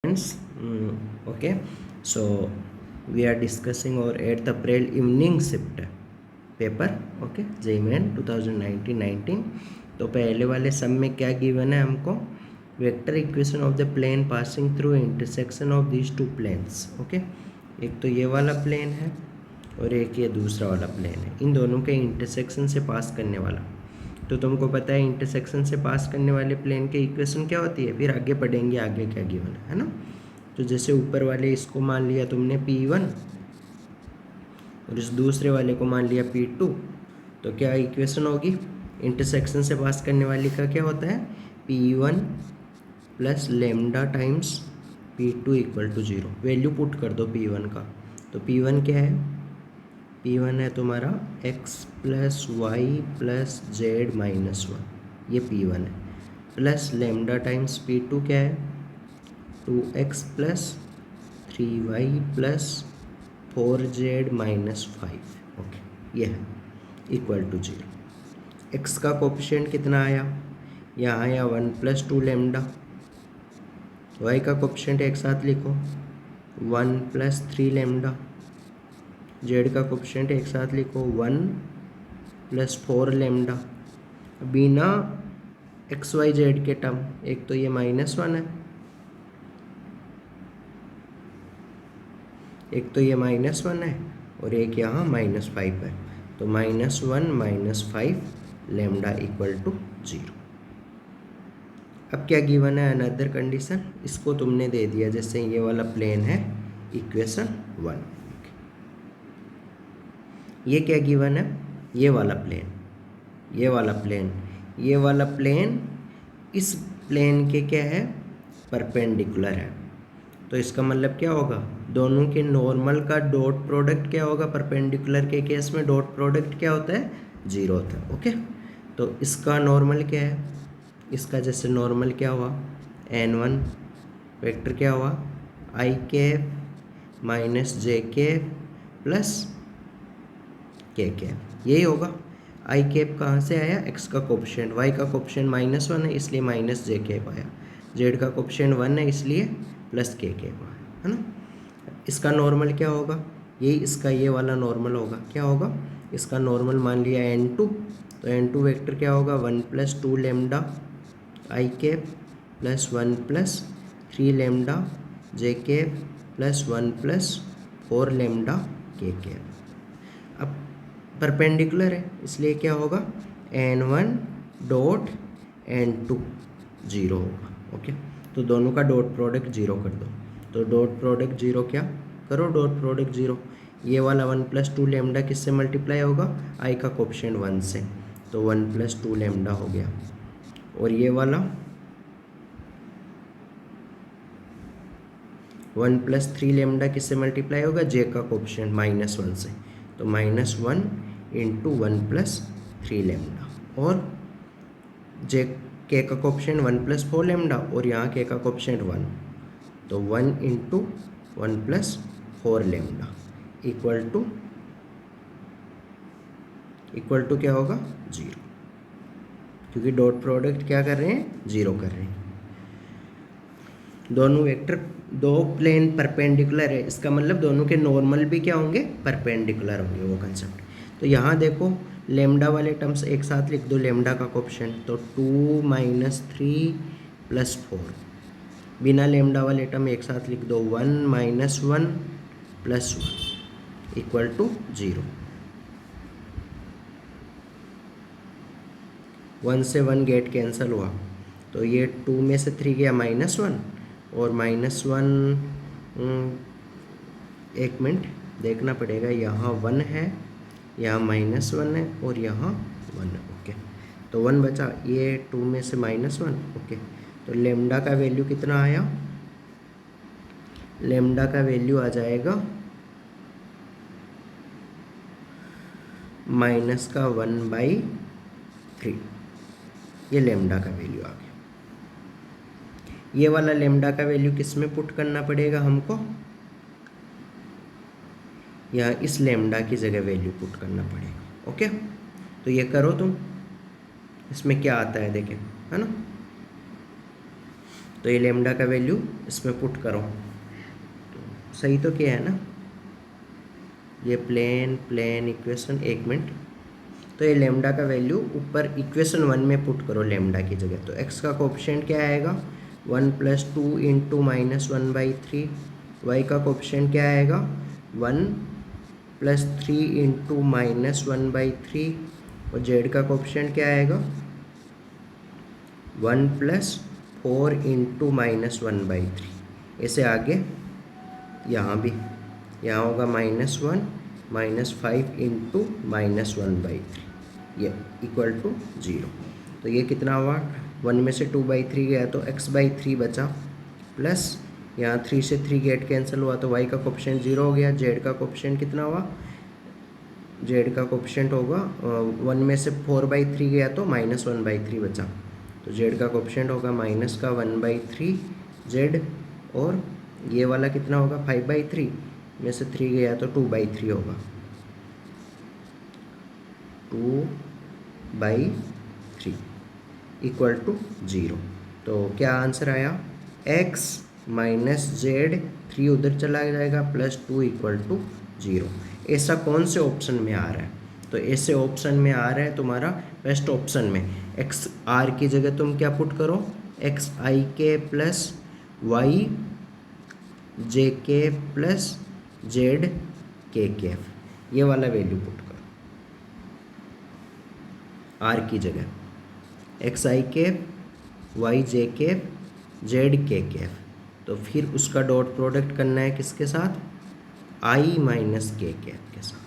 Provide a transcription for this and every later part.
Okay, so we are discussing or at the April evening shift paper okay JEE Main 2019। तो पहले वाले सम में क्या गिवन है हमको, vector equation of the plane passing through intersection of these two planes. Okay, एक तो ये वाला प्लेन है और एक ये दूसरा वाला प्लेन है, इन दोनों के इंटरसेक्शन से पास करने वाला। तो तुमको पता है इंटरसेक्शन से पास करने वाले प्लेन के इक्वेशन क्या होती है, फिर आगे पढ़ेंगे आगे क्या गिवन है ना। तो जैसे ऊपर वाले इसको मान लिया तुमने P1 और इस दूसरे वाले को मान लिया P2, तो क्या इक्वेशन होगी, इंटरसेक्शन से पास करने वाली का क्या होता है, P1 plus lambda times P2 equal to 0। Value put कर दो P1 का, तो P1 क्या है, P1 है तुम्हारा x plus y plus z minus 1, ये P1 है, प्लस लेमडा टाइम्स P2 क्या है, 2x plus 3y plus 4z minus 5। Okay, ये है इक्वल टू 0। x का कोफिशिएंट कितना आया, यहाँ आया 1 प्लस 2 लेमडा। y का कोफिशिएंट एक साथ लिखो 1 प्लस 3 लेमडा। z का कोफिशिएंट एक साथ लिखो 1 प्लस 4 लेमडा। बिना एक्स वाई जेड के टर्म, एक तो ये -1 है, एक तो ये -1 है और एक यहाँ -5 है, तो -1 -5 लेमडा इक्वल टू 0। अब क्या गिवन है, अनदर कंडीशन, इसको तुमने दे दिया, जैसे ये वाला प्लेन है इक्वेशन 1। ये क्या गिवन है, ये वाला प्लेन, ये वाला प्लेन, ये वाला प्लेन इस प्लेन के क्या है, परपेंडिकुलर है। तो इसका मतलब क्या होगा, दोनों के नॉर्मल का डॉट प्रोडक्ट क्या होगा, परपेंडिकुलर के केस में डॉट प्रोडक्ट क्या होता है, 0 होता है। ओके, तो इसका नॉर्मल क्या है, इसका जैसे नॉर्मल क्या हुआ, n1 वेक्टर क्या हुआ, i cap minus J cap plus के कैप, यही होगा। i कैप कहाँ से आया, x का कोफिशिएंट, y का कोफिशिएंट -1 है इसलिए माइनस जे कैप आया, z का कोफिशिएंट 1 है इसलिए प्लस के कैप आया, है ना। इसका नॉर्मल क्या होगा, ये इसका ये वाला नॉर्मल होगा, क्या होगा, इसका नॉर्मल मान लिया n2, तो n2 वेक्टर क्या होगा, 1 plus 2 lambda I cap plus 1 plus 3 lambda J cap plus 1 plus 4 lambda के कैप। अब परपेंडिकुलर है इसलिए क्या होगा, n1 डॉट n2 0 होगा। ओके, तो दोनों का डॉट प्रोडक्ट 0 कर दो, तो डॉट प्रोडक्ट 0 क्या करो, डॉट प्रोडक्ट 0, ये वाला 1 प्लस 2 लेमडा किससे मल्टीप्लाई होगा, आई का कोफिशिएंट 1 से, तो 1 प्लस 2 लेमडा हो गया, और ये वाला 1 प्लस 3 लेमडा किससे मल्टीप्लाई होगा, जे का कोफिशिएंट -1 से, तो -1 इंटू 1 प्लस 3 लेमडा, और जे के का कोफिशिएंट 1 प्लस 4 लेमडा और यहाँ के का कोफिशिएंट 1, तो 1 into 1 plus 4 lambda equal to क्या होगा, 0, क्योंकि डॉट प्रोडक्ट क्या कर रहे हैं, 0 कर रहे हैं। दोनों वेक्टर, दो प्लेन परपेंडिकुलर है, इसका मतलब दोनों के नॉर्मल भी क्या होंगे, परपेंडिकुलर होंगे, वो कंसेप्ट। तो यहाँ देखो लेमडा वाले टर्म्स एक साथ लिख दो, लेमडा का कोफिशिएंट, तो 2 माइनस 3 प्लस 4, बिना लेमडा वाले टर्म एक साथ लिख दो, 1 माइनस 1 प्लस 1 इक्वल टू 0। 1 से 1 गेट कैंसिल हुआ, तो ये 2 में से 3 गया -1, और -1 एक मिनट देखना पड़ेगा, यहाँ 1 है, यहाँ -1 है और यहाँ 1 है। ओके, तो 1 बचा, ये 2 में से -1। ओके, तो लेमडा का वैल्यू कितना आया, लेमडा का वैल्यू आ जाएगा -1/3, ये लेमडा का वैल्यू आ गया। ये वाला लेमडा का वैल्यू किस में पुट करना पड़ेगा हमको, यहाँ इस लेमडा की जगह वैल्यू पुट करना पड़ेगा। ओके, तो ये करो तुम, इसमें क्या आता है देखें, है ना। तो ये लेमडा का वैल्यू इसमें पुट करो। सही तो क्या है ना, ये प्लेन इक्वेशन, एक मिनट। तो ये लेमडा का वैल्यू ऊपर इक्वेशन 1 में पुट करो लेमडा की जगह। तो x का कोएफिशिएंट क्या आएगा 1 + 2 इंटू -1/3। y का कोएफिशिएंट क्या आएगा 1 + 3 इंटू -1/3। और z का कोएफिशिएंट क्या आएगा 1 + 4 इंटू -1/3। ऐसे आगे यहाँ भी, यहाँ होगा -1 -5 इंटू -1/3, ये इक्वल टू 0। तो ये कितना हुआ 1 में से 2/3 गया तो x/3 बचा, प्लस यहाँ 3 से 3 गेट कैंसिल हुआ तो y का कोएफिशिएंट 0 हो गया। z का कोएफिशिएंट कितना हुआ, z का कोएफिशिएंट होगा 1 में से 4/3 गया तो -1/3 बचा। तो z का कोएफिशिएंट होगा -1/3 z, और ये वाला कितना होगा 5/3 में से 3 गया तो 2/3 होगा, 2/3 इक्वल टू 0। तो क्या आंसर आया x - z, 3 उधर चला जाएगा, +2 इक्वल टू 0। ऐसा कौन से ऑप्शन में आ रहा है, तो ऐसे ऑप्शन में आ रहा है तुम्हारा बेस्ट ऑप्शन में x r की जगह तुम क्या पुट करो xik + yjk + zkk, ये वाला वैल्यू पुट करो r की जगह xik yjk zkk। तो फिर उसका डॉट प्रोडक्ट करना है किसके साथ i - k के साथ,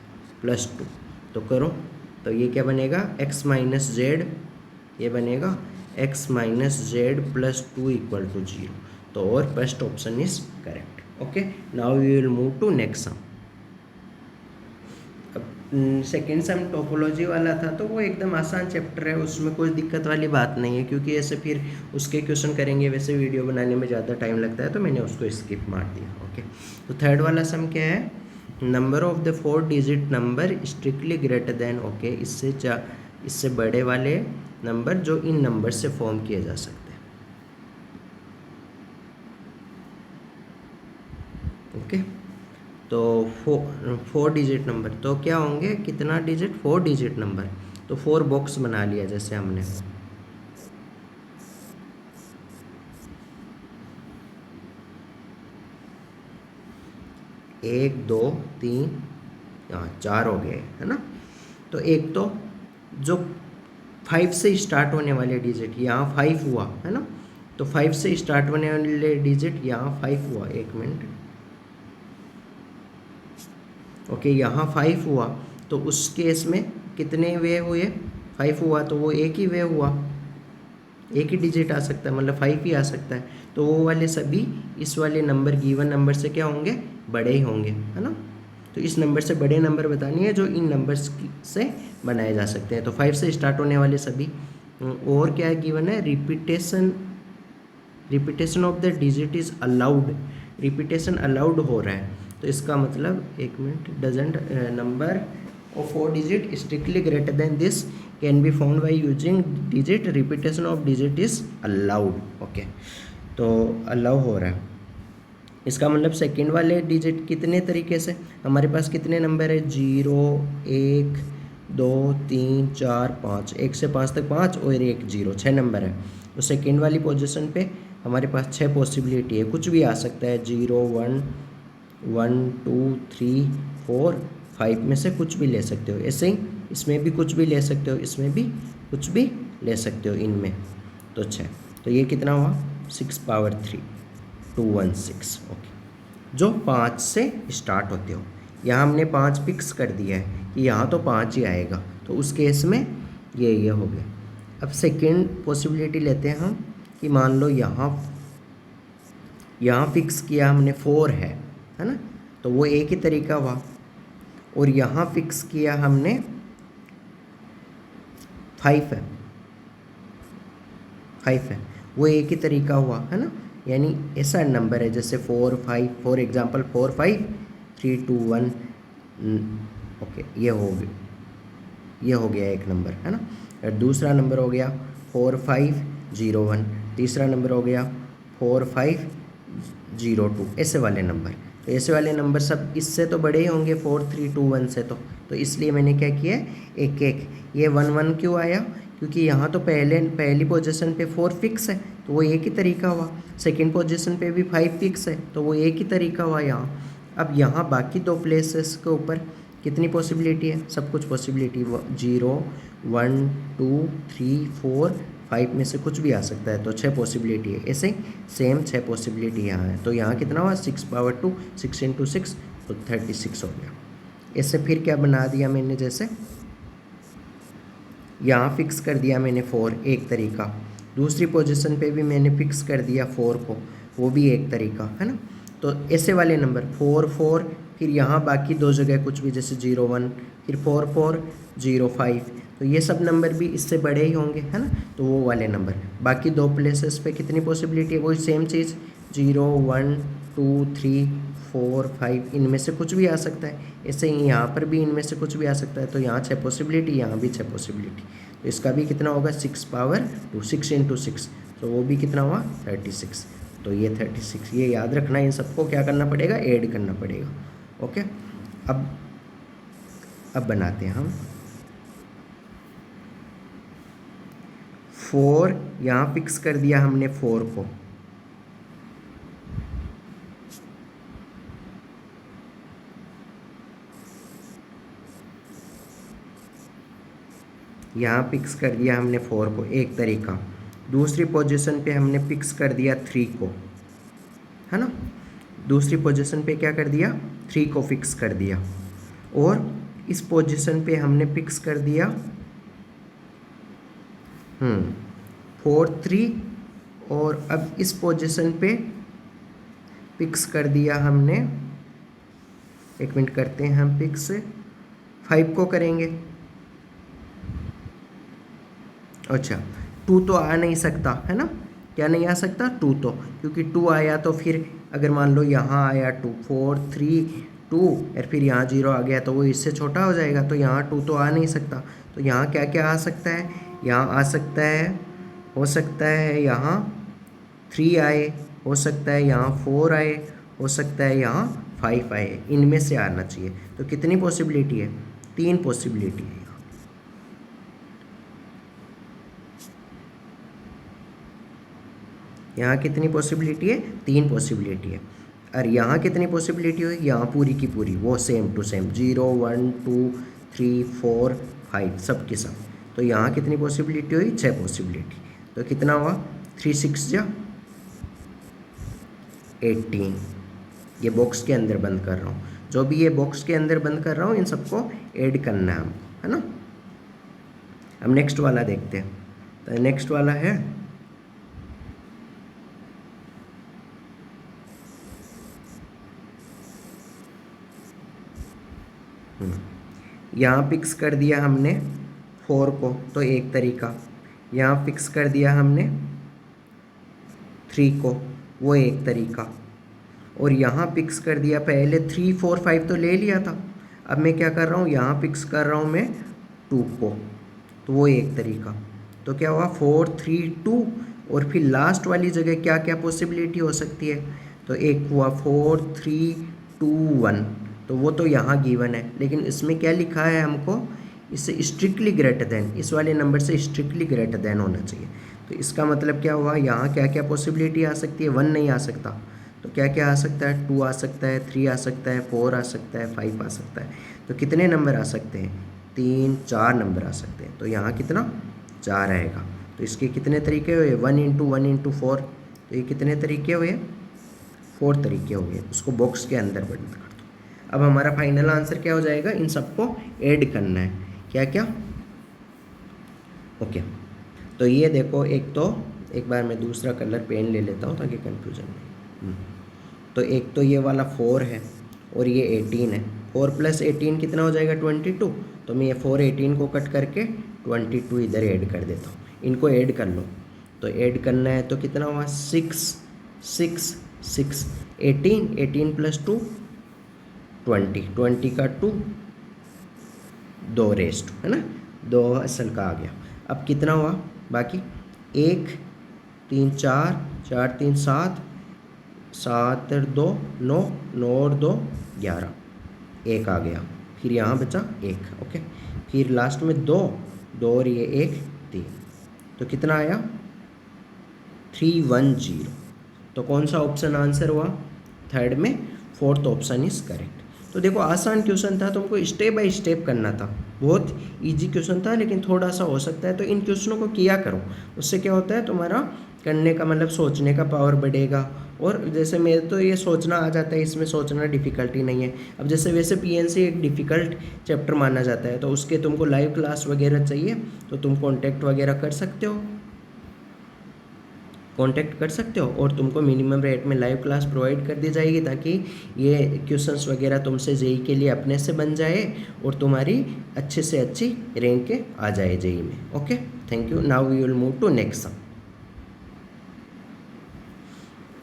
+2। तो करो, तो ये क्या बनेगा x - z, ये बनेगा x - z +2 इक्वल टू 0। तो और first option is correct. Okay, now we will move to next sum. अब सेकेंड सम टोपोलॉजी वाला था, तो वो एकदम आसान चैप्टर है, उसमें कोई दिक्कत वाली बात नहीं है, क्योंकि ऐसे फिर उसके क्वेश्चन करेंगे, वैसे वीडियो बनाने में ज़्यादा टाइम लगता है, तो मैंने उसको स्किप मार दिया। ओके, तो थर्ड वाला सम क्या है, number of the 4 digit number strictly greater than, okay, इससे बड़े वाले नंबर जो इन नंबर से फॉर्म किए जा सकते हैं। ओके, तो 4 डिजिट नंबर तो क्या होंगे, कितना डिजिट 4 डिजिट नंबर। तो 4 बॉक्स बना लिया जैसे हमने, एक 2 3 4 हो गए, है ना। तो एक तो जो 5 से स्टार्ट होने वाले डिजिट, यहाँ 5 हुआ है ना, तो 5 से स्टार्ट होने वाले डिजिट यहाँ 5 हुआ, एक मिनट। ओके, यहाँ 5 हुआ, तो उस केस में कितने वे हुए, 5 हुआ तो वो एक ही वे हुआ, एक ही डिजिट आ सकता है, मतलब 5 ही आ सकता है। तो वो वाले सभी इस वाले नंबर गिवन नंबर से क्या होंगे, बड़े ही होंगे, है ना। तो इस नंबर से बड़े नंबर बतानी है जो इन नंबर्स से बनाए जा सकते हैं। तो 5 से स्टार्ट होने वाले सभी, और क्या गिवन है, repetition of the digit is allowed, repetition allowed हो रहा है। तो इसका मतलब, एक minute, doesn't number of 4 digit strictly greater than this can be found by using digit, repetition of digit is allowed. Okay, तो अलाउ हो रहा है, इसका मतलब सेकंड वाले डिजिट कितने तरीके से, हमारे पास कितने नंबर है 0 1 2 3 4 5, 1 से 5 तक 5 और 1 0, 6 नंबर है। तो सेकंड वाली पोजीशन पे हमारे पास 6 पॉसिबिलिटी है, कुछ भी आ सकता है, 0 1 1 2 3 4 5 में से कुछ भी ले सकते हो। ऐसे ही इसमें भी कुछ भी ले सकते हो, इसमें भी कुछ भी ले सकते हो, इनमें तो 6। तो ये कितना हुआ 6 पावर 3 216। ओके, जो 5 से स्टार्ट होते हो, यहाँ हमने 5 फिक्स कर दिया है कि यहाँ तो 5 ही आएगा, तो उस केस में ये हो गया। अब सेकेंड पॉसिबिलिटी लेते हैं हम कि मान लो यहाँ फिक्स किया हमने 4 है ना, तो वो एक ही तरीका हुआ, और यहाँ फिक्स किया हमने 5 है, वो एक ही तरीका हुआ, है ना। यानी ऐसा नंबर है जैसे 4 5, फॉर एग्जांपल 4 5 3 2 1। ओके, ये हो गया एक नंबर, है ना। और दूसरा नंबर हो गया 4 5 0 1, तीसरा नंबर हो गया 4502 ऐसे वाले नंबर। तो ऐसे वाले नंबर सब इससे तो बड़े ही होंगे 4321 से, तो इसलिए मैंने क्या किया है, एक एक। ये 11 क्यों आया, क्योंकि यहाँ तो पहली पोजीशन पे 4 फिक्स है, तो वो एक ही तरीका हुआ। सेकंड पोजीशन पे भी 5 फिक्स है, तो वो एक ही तरीका हुआ यहाँ। अब यहाँ बाकी दो प्लेसेस के ऊपर कितनी पॉसिबिलिटी है, सब कुछ पॉसिबिलिटी 0 1 2 3 4 5 में से कुछ भी आ सकता है, तो 6 पॉसिबिलिटी है। ऐसे सेम 6 पॉसिबिलिटी यहाँ है, तो यहाँ कितना हुआ 6 × 2 6 × 6 तो 36 हो गया। ऐसे फिर क्या बना दिया मैंने, जैसे यहाँ फिक्स कर दिया मैंने 4, एक तरीका। दूसरी पोजीशन पे भी मैंने फिक्स कर दिया 4 को, वो भी एक तरीका है ना। तो ऐसे वाले नंबर 4 4, फिर यहाँ बाकी दो जगह कुछ भी, जैसे 0 1, फिर 4 4 0 5, तो ये सब नंबर भी इससे बड़े ही होंगे, है ना। तो वो वाले नंबर बाकी दो प्लेसेस पे कितनी पॉसिबिलिटी है, वही सेम चीज़ 0 1 2 3 4 5, इनमें से कुछ भी आ सकता है। ऐसे ही यहाँ पर भी इनमें से कुछ भी आ सकता है, तो यहाँ 6 पॉसिबिलिटी, यहाँ भी 6 पॉसिबिलिटी। तो इसका भी कितना होगा 6 पावर 2 6 × 6, तो वो भी कितना हुआ 36। तो ये 36, ये याद रखना, इन सबको क्या करना पड़ेगा, ऐड करना पड़ेगा। ओके, अब बनाते हैं हम 4, यहाँ फिक्स कर दिया हमने 4 को, यहाँ फिक्स कर दिया हमने 4 को, एक तरीका। दूसरी पोजीशन पे हमने फिक्स कर दिया 3 को, है ना। दूसरी पोजीशन पे क्या कर दिया, 3 को फिक्स कर दिया, और इस पोजीशन पे हमने फिक्स कर दिया 4 3, और अब इस पोजीशन पे फिक्स कर दिया हमने, एक मिनट करते हैं हम फिक्स, 5 को करेंगे। अच्छा, 2 तो आ नहीं सकता, है ना। क्या नहीं आ सकता, 2 तो, क्योंकि 2 आया तो फिर अगर मान लो यहाँ आया 2 4 3 2, और फिर यहाँ 0 आ गया तो वो इससे छोटा हो जाएगा, तो यहाँ 2 तो आ नहीं सकता। तो यहाँ क्या क्या आ सकता है, यहाँ आ सकता है, हो सकता है यहाँ 3 आए, हो सकता है यहाँ 4 आए, हो सकता है यहाँ 5 आए, इनमें से आना चाहिए। तो कितनी पॉसिबिलिटी है, 3 पॉसिबिलिटी है। यहाँ कितनी पॉसिबिलिटी है, 3 पॉसिबिलिटी है। और यहाँ कितनी पॉसिबिलिटी हुई, यहाँ पूरी की पूरी वो सेम टू सेम 0 1 2 3 4 5 सब के सब। तो यहाँ कितनी पॉसिबिलिटी हुई, 6 पॉसिबिलिटी। तो कितना हुआ 3 6 जा 18। ये बॉक्स के अंदर बंद कर रहा हूँ, जो भी ये बॉक्स के अंदर बंद कर रहा हूँ इन सबको ऐड करना है हमको, है ना। अब नेक्स्ट वाला देखते हैं। तो नेक्स्ट वाला है यहाँ फिक्स कर दिया हमने 4 को, तो एक तरीका। यहाँ फिक्स कर दिया हमने 3 को, वो एक तरीका। और यहाँ फिक्स कर दिया, पहले 3 4 5 तो ले लिया था, अब मैं क्या कर रहा हूँ, यहाँ फिक्स कर रहा हूँ मैं 2 को, तो वो एक तरीका। तो क्या हुआ 4 3 2, और फिर लास्ट वाली जगह क्या क्या पॉसिबिलिटी हो सकती है, तो एक हुआ 4 3 2 1, तो वो तो यहाँ गिवन है, लेकिन इसमें क्या लिखा है हमको, इससे स्ट्रिक्टली ग्रेटर देन, इस वाले नंबर से स्ट्रिक्टली ग्रेटर देन होना चाहिए। तो इसका मतलब क्या हुआ, यहाँ क्या क्या पॉसिबिलिटी आ सकती है, 1 नहीं आ सकता, तो क्या क्या आ सकता है, 2 आ सकता है, 3 आ सकता है, 4 आ सकता है, 5 आ सकता है। तो कितने नंबर आ सकते हैं, 3 4 नंबर आ सकते हैं। तो यहाँ कितना 4 आएगा। तो इसके कितने तरीके हुए, 1 × 1 × 4, तो ये कितने तरीके हुए, 4 तरीके हो गए। उसको बॉक्स के अंदर बंद कर दो। अब हमारा फाइनल आंसर क्या हो जाएगा, इन सबको ऐड करना है, क्या क्या। ओके, तो ये देखो, एक बार मैं दूसरा कलर पेन ले लेता हूँ ताकि कन्फ्यूजन नहीं। तो एक तो ये वाला 4 है और ये 18 है, 4 + 18 कितना हो जाएगा 22। तो मैं ये 4 18 को कट करके 22 इधर ऐड कर देता हूँ, इनको ऐड कर लो। तो ऐड करना है तो कितना हुआ 6 6 6 18 18 + 2 20 20 का 2 2 रेस्ट, है ना, 2 असल का आ गया। अब कितना हुआ बाकी, 1 3 4 4 3 7, 7 और 2 9, 9 और 2 11, 1 आ गया। फिर यहाँ बचा 1, ओके। फिर लास्ट में 2 और ये 1 3, तो कितना आया 310। तो कौन सा ऑप्शन आंसर हुआ? थर्ड में, फोर्थ ऑप्शन इज करेक्ट। तो देखो आसान क्वेश्चन था, तुमको स्टेप बाय स्टेप करना था, बहुत इजी क्वेश्चन था, लेकिन थोड़ा सा हो सकता है तो इन क्वेश्चनों को किया करो, उससे क्या होता है तुम्हारा करने का मतलब सोचने का पावर बढ़ेगा। और जैसे मेरे तो ये सोचना आ जाता है, इसमें सोचना डिफ़िकल्टी नहीं है। अब जैसे वैसे पीएनसी एक डिफ़िकल्ट चैप्टर माना जाता है, तो उसके तुमको लाइव क्लास वगैरह चाहिए तो तुम कांटेक्ट वगैरह कर सकते हो, कांटेक्ट कर सकते हो, और तुमको मिनिमम रेट में लाइव क्लास प्रोवाइड कर दी जाएगी, ताकि ये क्वेश्चंस वगैरह तुमसे जेई के लिए अपने से बन जाए और तुम्हारी अच्छे से अच्छी रैंक के आ जाए जेई में। Okay, thank you. Now we will move to next sum.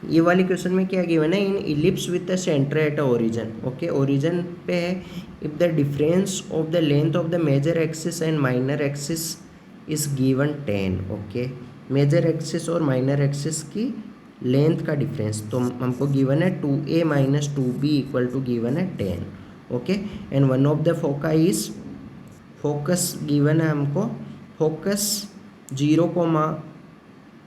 ये वाली क्वेश्चन में क्या गिवन है? In ellipse with the centre at origin. Okay, origin पे है, if the difference of the length of the major axis and minor axis is given 10। ओके, major axis और minor axis की लेंथ का difference तो हमको given है 2a minus 2b equal to given है 10। Okay, and one of the फोका is, focus given है हमको, फोकस 0,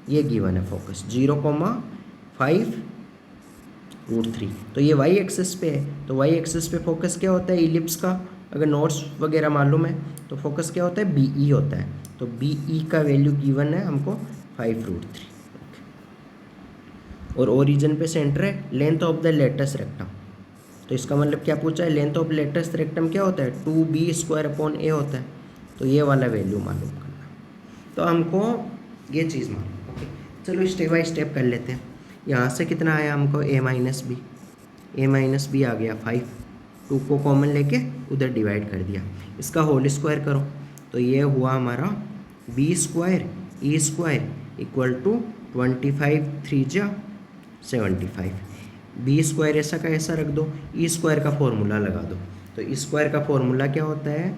ये गिवन है फोकस 0,5√3। तो ये वाई एक्सिस पे है, तो वाई एक्सिस पे फोकस क्या होता है इलिप्स का? अगर नोट्स वगैरह मालूम है तो फोकस क्या होता है? बीई होता है। तो बीई का वैल्यू गिवन है हमको 5√3। और ओरिजिन पे सेंटर है, length of the latus rectum. तो इसका मतलब क्या पूछा है? लेंथ ऑफ लेटस रेक्टम क्या होता है? 2b² a होता है। तो ये वाला वैल्यू मालूम करना, तो हमको ये चीज़ मालूम। ओके, चलो स्टेप बाय स्टेप कर लेते हैं। यहाँ से कितना आया हमको? a माइनस बी आ गया 5, 2 को कॉमन लेके उधर डिवाइड कर दिया, इसका होल स्क्वायर करो तो ये हुआ हमारा b² e² इक्वल टू 25 3 जा 75। b² ऐसा का ऐसा रख दो, e² का फॉर्मूला लगा दो। तो e² का फॉर्मूला क्या होता है?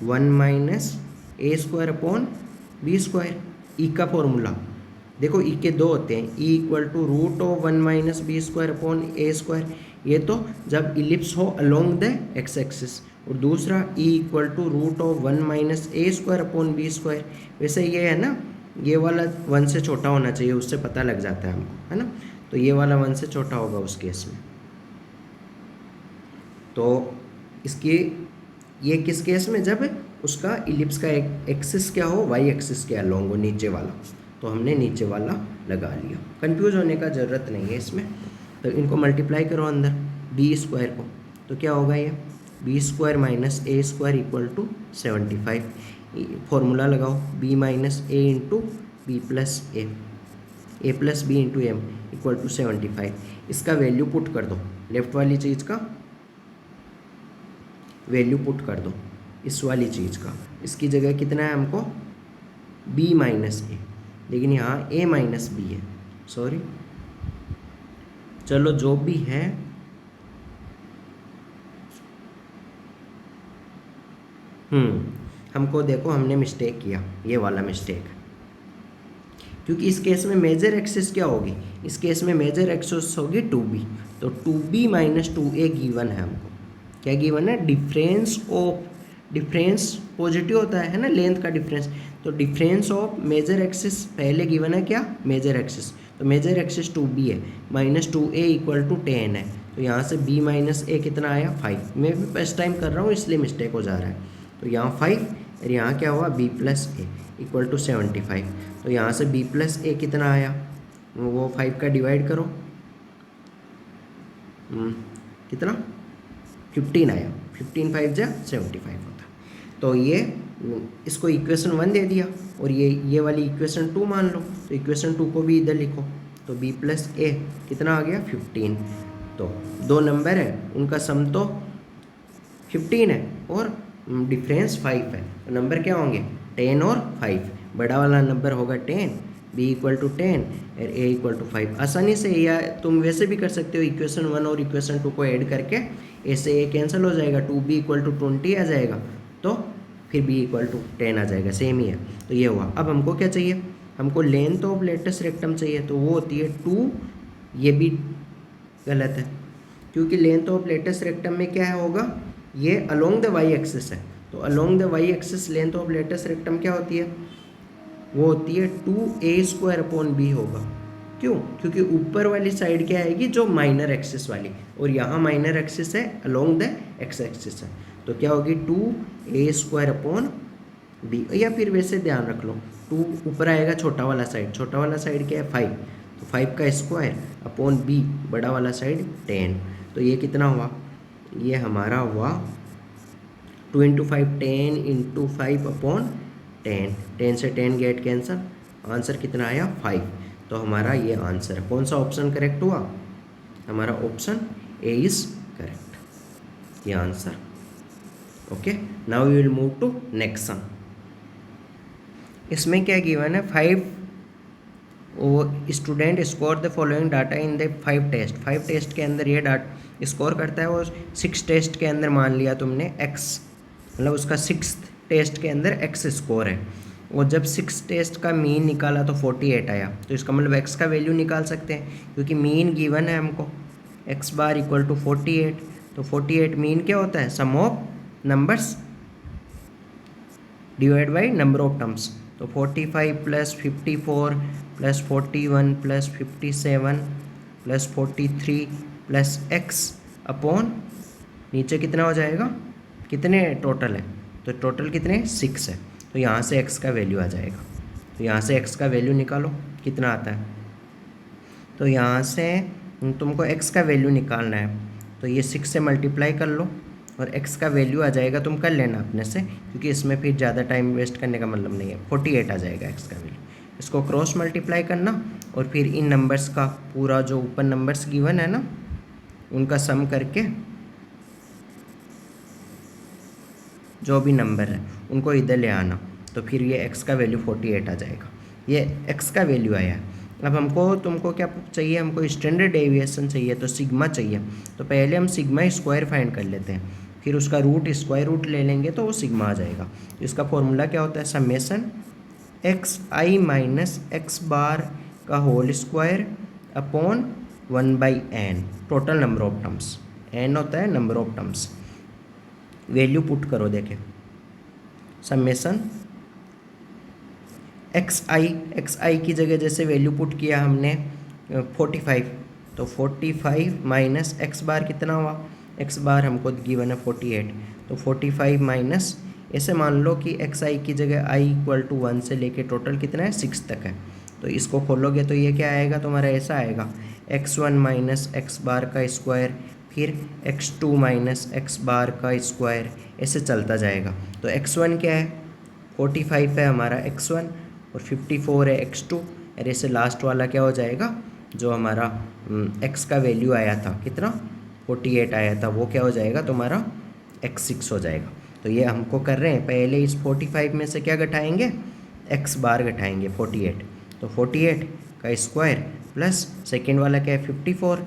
1 माइनस a² b²। ई का फॉर्मूला देखो, ई के दो होते हैं, E equal to √1 minus b² ये तो जब इलिप्स हो अलोंग द एक्स एक्सिस, और दूसरा E equal to √1 minus a² वैसे ये है ना, ये वाला 1 से छोटा होना चाहिए, उससे पता लग जाता है हमको, है ना। तो ये वाला 1 से छोटा होगा उस केस में। तो इसकी ये किस केस में? जब उसका इलिप्स का एक एक्सिस क्या हो? वाई एक्सिस के अलोंग हो, नीचे वाला। तो हमने नीचे वाला लगा लिया, कंफ्यूज होने का ज़रूरत नहीं है इसमें। तो इनको मल्टीप्लाई करो अंदर b² को, तो क्या होगा ये? b² minus a² equal to 75। Formula लगाओ, b minus a into b plus a plus b into m equal to 75। इसका वैल्यू पुट कर दो, लेफ्ट वाली चीज़ का वैल्यू पुट कर दो इस वाली चीज़ का। इसकी जगह कितना है हमको? b माइनस ए, लेकिन यहाँ a माइनस बी है, सॉरी, चलो जो भी है। हमको देखो हमने मिस्टेक किया, ये वाला मिस्टेक, क्योंकि इस केस में मेजर एक्सिस क्या होगी? इस केस में मेजर एक्सिस होगी 2b, तो 2b माइनस 2a गिवन है हमको। क्या गिवन है? डिफरेंस पॉजिटिव होता है ना, लेंथ का डिफरेंस। तो डिफरेंस ऑफ मेजर एक्सिस पहले गिवन है क्या? मेजर एक्सिस, तो मेजर एक्सिस 2b है, माइनस 2a इक्वल टू 10 है। तो यहाँ से b माइनस a कितना आया? 5। मैं भी फर्स्ट टाइम कर रहा हूँ इसलिए मिस्टेक हो जा रहा है। तो यहाँ 5 और यहाँ क्या हुआ? b plus a equal to 75। तो यहाँ से b प्लस a कितना आया? वो 5 का डिवाइड करो, कितना? 15 आया, 15 5 जा 75 होता। तो ये इसको इक्वेशन 1 दे दिया, और ये वाली इक्वेशन 2 मान लो, तो इक्वेशन 2 को भी इधर लिखो। तो b प्लस a कितना आ गया? 15। तो दो नंबर है, उनका सम तो 15 है और डिफरेंस 5 है, तो नंबर क्या होंगे? 10 और 5। बड़ा वाला नंबर होगा 10, b इक्वल टू 10 और a इक्वल टू 5। आसानी से, या तुम वैसे भी कर सकते हो, इक्वेशन 1 और इक्वेशन 2 को ऐड करके a से a कैंसिल हो जाएगा, 2b इक्वल टू 20 आ जाएगा, तो फिर b इक्वल टू 10 आ जाएगा, सेम ही है। तो ये हुआ। अब हमको क्या चाहिए? हमको लेंथ ऑफ लेटेस्ट रेक्टम चाहिए, तो वो होती है 2। ये भी गलत है, क्योंकि लेंथ ऑफ लेटेस्ट रेक्टम में क्या होगा, ये अलोंग द वाई एक्सिस है। तो along the y axis length of latus rectum क्या होती है, वो होती है 2a² होगा। क्यों? क्योंकि ऊपर वाली साइड क्या आएगी, जो माइनर एक्सिस वाली, और यहाँ माइनर एक्सिस है, अलोंग द एक्स एक्सिस है, तो क्या होगी 2a²b। या फिर वैसे ध्यान रख लो, 2 ऊपर आएगा छोटा वाला साइड, छोटा वाला साइड क्या है 5, तो 5 का स्क्वायर अपॉन b बड़ा वाला साइड 10। तो ये कितना हुआ, ये हमारा हुआ 2 × 5 10 × 5 अपॉन 10, 10 से 10 गेट कैंसर, आंसर कितना आया 5। तो हमारा ये आंसर है। कौन सा ऑप्शन करेक्ट हुआ, हमारा ऑप्शन ए इज करेक्ट, ये answer. Okay, now we will move to next sum. इसमें क्या गिवन है, 5 student score the following data in the 5 test. 5 test के अंदर ये डाटा स्कोर करता है, और 6 टेस्ट के अंदर मान लिया तुमने x, मतलब उसका 6th टेस्ट के अंदर x स्कोर है, और जब 6 टेस्ट का मीन निकाला तो 48 आया, तो इसका मतलब x का वैल्यू निकाल सकते हैं, क्योंकि मीन गिवन है हमको x बार इक्वल टू 48। तो 48 मीन क्या होता है, sum of numbers divide by number of terms. तो 45 + 54 + 41 + 57 + 43 + x अपॉन नीचे कितना हो जाएगा, कितने टोटल है, तो टोटल कितने 6 है, तो यहाँ से x का वैल्यू आ जाएगा। तो यहाँ से x का वैल्यू निकालो कितना आता है, तो यहाँ से तुमको x का वैल्यू निकालना है, तो ये 6 से मल्टीप्लाई कर लो और x का वैल्यू आ जाएगा, तुम कर लेना अपने से, क्योंकि इसमें फिर ज़्यादा टाइम वेस्ट करने का मतलब नहीं है। 48 आ जाएगा x का वैल्यू, इसको क्रॉस मल्टीप्लाई करना, और फिर इन नंबर्स का पूरा जो ऊपर नंबर्स गिवन है ना, उनका सम करके जो भी नंबर है उनको इधर ले आना, तो फिर ये x का वैल्यू 48 आ जाएगा। ये x का वैल्यू आया। अब हमको तुमको क्या चाहिए, हमको स्टैंडर्ड डेविएशन चाहिए, तो सिग्मा चाहिए। तो पहले हम सिग्मा स्क्वायर फाइंड कर लेते हैं, फिर उसका रूट स्क्वायर रूट ले लेंगे तो वो सिग्मा आ जाएगा। तो इसका फॉर्मूला क्या होता है, summation xi minus x bar का whole square upon 1/n, total number of terms, n होता है number of terms. Value put करो, देखें समेशन xi की जगह जैसे वैल्यू पुट किया हमने 45, तो 45 माइनस x बार कितना हुआ, x बार हमको गिवन है 48, तो 45 माइनस, ऐसे मान लो कि xi की जगह i = 1 से लेके टोटल कितना है 6 तक है, तो इसको खोलोगे तो ये क्या आएगा तुम्हारा, ऐसा आएगा x1 माइनस x बार का स्क्वायर, फिर x2 माइनस x बार का स्क्वायर, ऐसे चलता जाएगा। तो x1 क्या है, 45 है हमारा x1, और 54 है x2, और ऐसे लास्ट वाला क्या हो जाएगा, जो हमारा x का वैल्यू आया था कितना 48 आया था, वो क्या हो जाएगा तुम्हारा x6 हो जाएगा। तो ये हमको कर रहे हैं, पहले इस 45 में से क्या घटाएंगे, x बार घटाएंगे 48, तो 48 का स्क्वायर प्लस सेकेंड वाला क्या है 54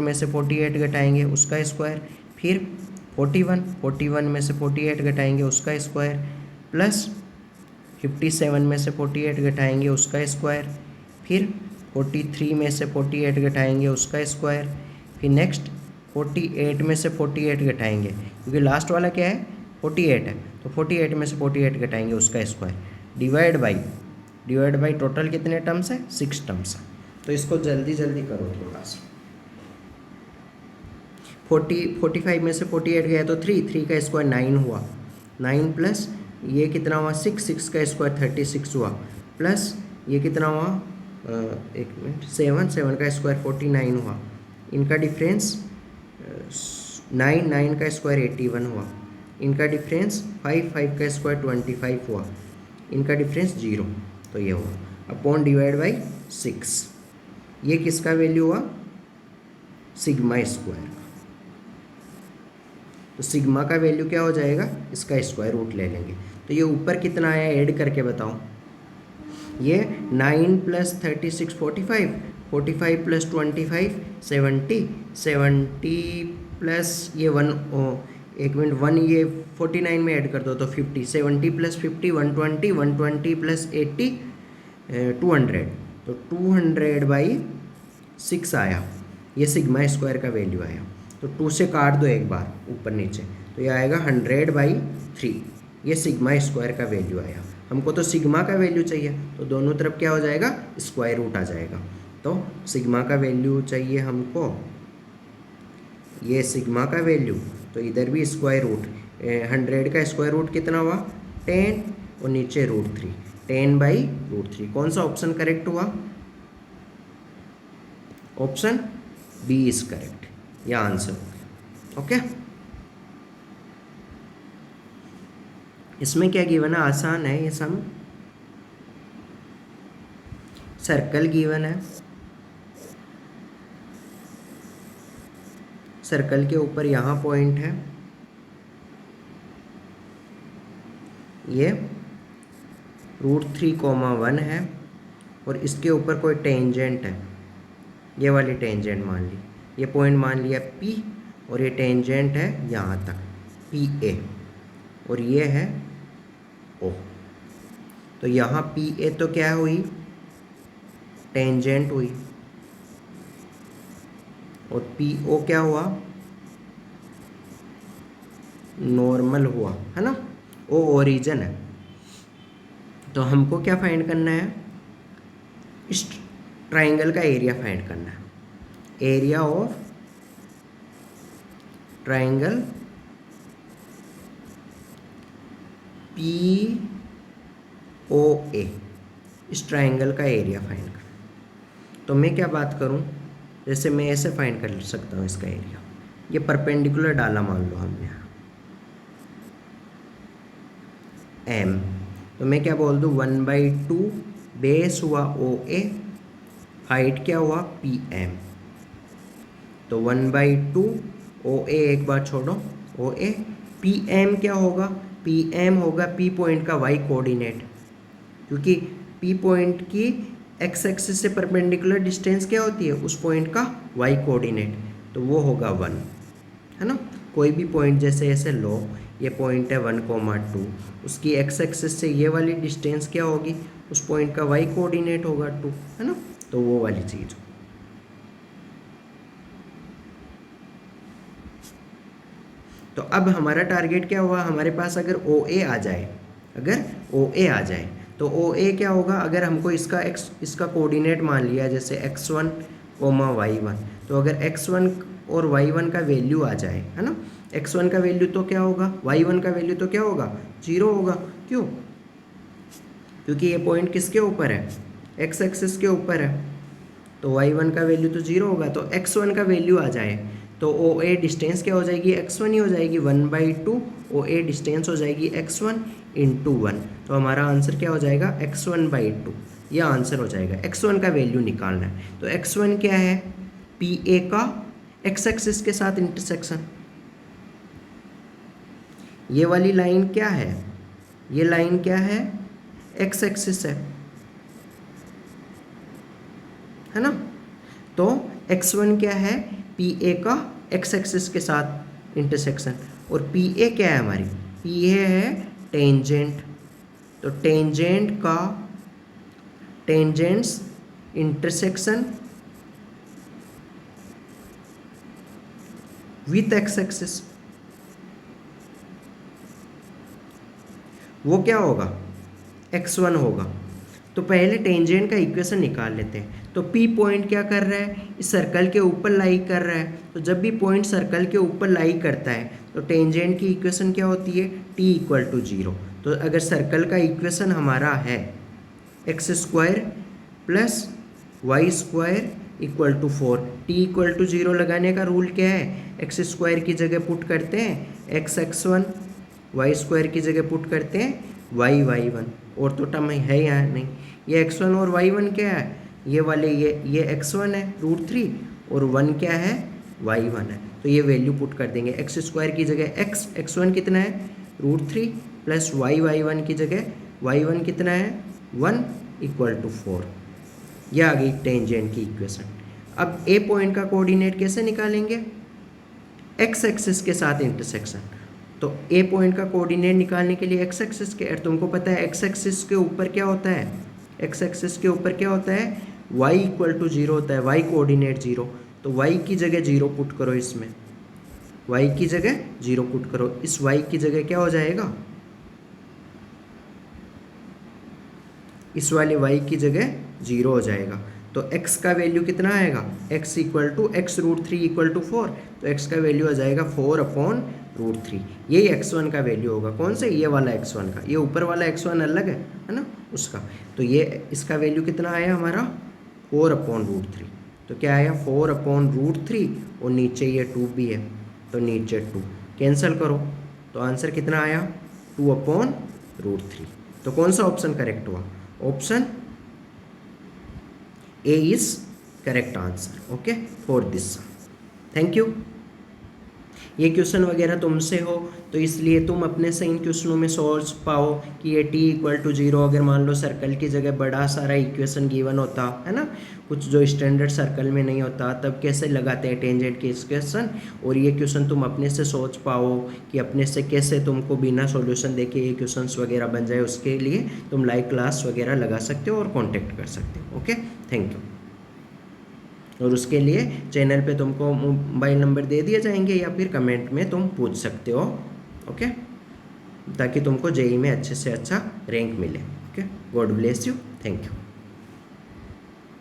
में से 48 घटाएंगे उसका स्क्वायर, फिर 41 में से 48 घटाएंगे उसका स्क्वायर, प्लस 57 में से 48 घटाएंगे उसका स्क्वायर, फिर 43 में से 48 घटाएंगे उसका स्क्वायर, फिर नेक्स्ट 48 में से 48 घटाएंगे, क्योंकि लास्ट वाला क्या है 48 है, तो 48 में से 48 घटाएंगे उसका स्क्वायर, डिवाइड बाई टोटल कितने टर्म्स है 6 टर्म्स है। तो इसको जल्दी करो थोड़ा सा, 45 में से 48 गया तो 3 का स्क्वायर 9 हुआ, 9 प्लस ये कितना हुआ 6 का स्क्वायर 36 हुआ, प्लस ये कितना हुआ 7 का स्क्वायर 49 हुआ, इनका डिफरेंस 9 का स्क्वायर 81 हुआ, इनका डिफरेंस 5 का स्क्वायर 25 हुआ, इनका डिफरेंस 0, तो ये हुआ अपॉन डिवाइड बाई 6। ये किसका वैल्यू हुआ, सिग्मा स्क्वायर का। तो सिग्मा का वैल्यू क्या हो जाएगा, इसका स्क्वायर रूट ले लेंगे। तो ये ऊपर कितना आया ऐड करके बताओ, ये 9 + 36 45 + 25 70 प्लस ये 1 एक मिनट 1 ये 49 में ऐड कर दो तो 50, 70 + 50 120 + 80 200, तो 200/6 आया, ये सिग्मा स्क्वायर का वैल्यू आया। तो 2 से काट दो एक बार ऊपर नीचे, तो ये आएगा 100/3, ये सिग्मा स्क्वायर का वैल्यू आया। हमको तो सिग्मा का वैल्यू चाहिए, तो दोनों तरफ क्या हो जाएगा, स्क्वायर रूट आ जाएगा। तो सिग्मा का वैल्यू चाहिए हमको, ये सिग्मा का वैल्यू, तो इधर भी स्क्वायर रूट, 100 का स्क्वायर रूट कितना हुआ 10, और नीचे √3, 10/√3। कौन सा ऑप्शन करेक्ट हुआ, ऑप्शन बी इज करेक्ट, यह आंसर हो गया। ओके, इसमें क्या गिवन है, आसान है ये सम। सर्कल गिवन है, सर्कल के ऊपर यहाँ पॉइंट है, ये √3,1 है, और इसके ऊपर कोई टेंजेंट है, ये वाली टेंजेंट मान ली, ये पॉइंट मान लिया P, और ये टेंजेंट है यहाँ तक PA, और ये है O। तो यहाँ PA तो क्या हुई, टेंजेंट हुई, और PO क्या हुआ, नॉर्मल हुआ, है ना। O ओरिजिन है। तो हमको क्या फाइंड करना है, इस ट्राइंगल का एरिया फाइंड करना है, एरिया ऑफ ट्राइंगल POA, इस ट्राइंगल का एरिया फाइंड करना। तो मैं क्या बात करूं, जैसे मैं ऐसे फाइंड कर सकता हूं इसका एरिया, ये परपेंडिकुलर डाला मान लो हमने M, तो मैं क्या बोल दूं 1/2 बेस हुआ OA, हाइट क्या हुआ PM, तो 1/2 OA, एक बार छोड़ो OA, PM क्या होगा, PM होगा P पॉइंट का y कोऑर्डिनेट, क्योंकि P पॉइंट की x एक्सिस से परपेंडिकुलर डिस्टेंस क्या होती है, उस पॉइंट का y कोऑर्डिनेट, तो वो होगा 1, है ना। कोई भी पॉइंट जैसे ऐसे लो, ये पॉइंट है 1,2, उसकी x एक्सिस से ये वाली डिस्टेंस क्या होगी, उस पॉइंट का y कोऑर्डिनेट होगा 2, है ना। तो वो वाली चीज़। तो अब हमारा टारगेट क्या हुआ, हमारे पास अगर OA आ जाए, अगर OA आ जाए तो OA क्या होगा, अगर हमको इसका कोऑर्डिनेट मान लिया जैसे x1, y1, तो अगर x1 और y1 का वैल्यू आ जाए, है ना, x1 का वैल्यू तो क्या होगा, y1 का वैल्यू तो क्या होगा, 0 होगा। क्यों, क्योंकि ये पॉइंट किसके ऊपर है, x एक्सिस के ऊपर है, तो y1 का वैल्यू तो 0 होगा। तो x1 का वैल्यू आ जाए तो OA डिस्टेंस क्या हो जाएगी, x1 ही हो जाएगी, 1/2 OA डिस्टेंस हो जाएगी x1 × 1, तो हमारा आंसर क्या हो जाएगा, x1/2, यह आंसर हो जाएगा। x1 का वैल्यू निकालना है, तो x1 क्या है, PA का x एक्सिस के साथ इंटरसेक्शन, ये वाली लाइन क्या है, ये लाइन क्या है, x एक्सिस है ना। तो x1 क्या है, PA का x एक्सिस के साथ इंटरसेक्शन, और PA क्या है हमारी, PA है टेंजेंट, तो टेंजेंट का tangents intersection with x axis, वो क्या होगा, x1 होगा। तो पहले टेंजेंट का इक्वेशन निकाल लेते हैं। तो P पॉइंट क्या कर रहा है, इस सर्कल के ऊपर लाई कर रहा है, तो जब भी पॉइंट सर्कल के ऊपर लाई करता है तो टेंजेंट की इक्वेशन क्या होती है, T = 0। तो अगर सर्कल का इक्वेशन हमारा है x² + y² = 4, T = 0 लगाने का रूल क्या है, x² की जगह पुट करते हैं x(x1), y² की जगह पुट करते हैं y(y1), और तो टर्म है यहाँ नहीं, ये x1 और y1 क्या है, ये वाले ये x1 है √3, और 1 क्या है, y1 है। तो ये वैल्यू पुट कर देंगे, x² की जगह x1 कितना है, √3 + y(y1) की जगह y1 कितना है, 1 = 4। यह आ गई टेंजेंट की इक्वेशन। अब A पॉइंट का कोऑर्डिनेट कैसे निकालेंगे, x एक्सिस के साथ इंटरसेक्शन। तो A पॉइंट का कोऑर्डिनेट निकालने के लिए x एक्सिस के, तुमको पता है x एक्सिस के ऊपर क्या होता है, एक्स एक्सिस के ऊपर क्या होता है, y इक्वल टू 0 होता है, y कोऑर्डिनेट 0, तो y की जगह 0 पुट करो, इसमें y की जगह 0 पुट करो, इस y की जगह क्या हो जाएगा, इस वाले y की जगह 0 हो जाएगा। तो x का वैल्यू कितना आएगा, x equal to x√3 equal to 4, तो x का वैल्यू आ जाएगा 4/√3। यही x1 का वैल्यू होगा, कौन सा, ये वाला x1 का, ये ऊपर वाला x1 अलग है ना उसका, तो ये इसका वैल्यू कितना आया हमारा 4/√3, तो क्या आया 4/√3, और नीचे ये 2 भी है, तो नीचे 2 कैंसिल करो, तो आंसर कितना आया 2/√3। तो कौन सा ऑप्शन करेक्ट हुआ, option A is correct answer, okay, for this sum. Thank you. ये क्वेश्चन वगैरह तुमसे हो तो इसलिए तुम अपने से इन क्वेश्चनों में सोच पाओ कि ये t इक्वल टू 0 अगर मान लो सर्कल की जगह बड़ा सारा इक्वेशन गिवन होता है ना, कुछ जो स्टैंडर्ड सर्कल में नहीं होता, तब कैसे लगाते हैं टेंजेंट के इक्वेशन, और ये क्वेश्चन तुम अपने से सोच पाओ कि अपने से कैसे तुमको बिना सॉल्यूशन देके ये क्वेश्चंस वगैरह बन जाए, उसके लिए तुम लाइव क्लास वगैरह लगा सकते हो और कॉन्टेक्ट कर सकते हो। Okay, thank you. और उसके लिए चैनल पे तुमको मोबाइल नंबर दे दिए जाएंगे या फिर कमेंट में तुम पूछ सकते हो, ओके, ताकि तुमको जेईई में अच्छे से अच्छा रैंक मिले। Okay, God bless you, thank you.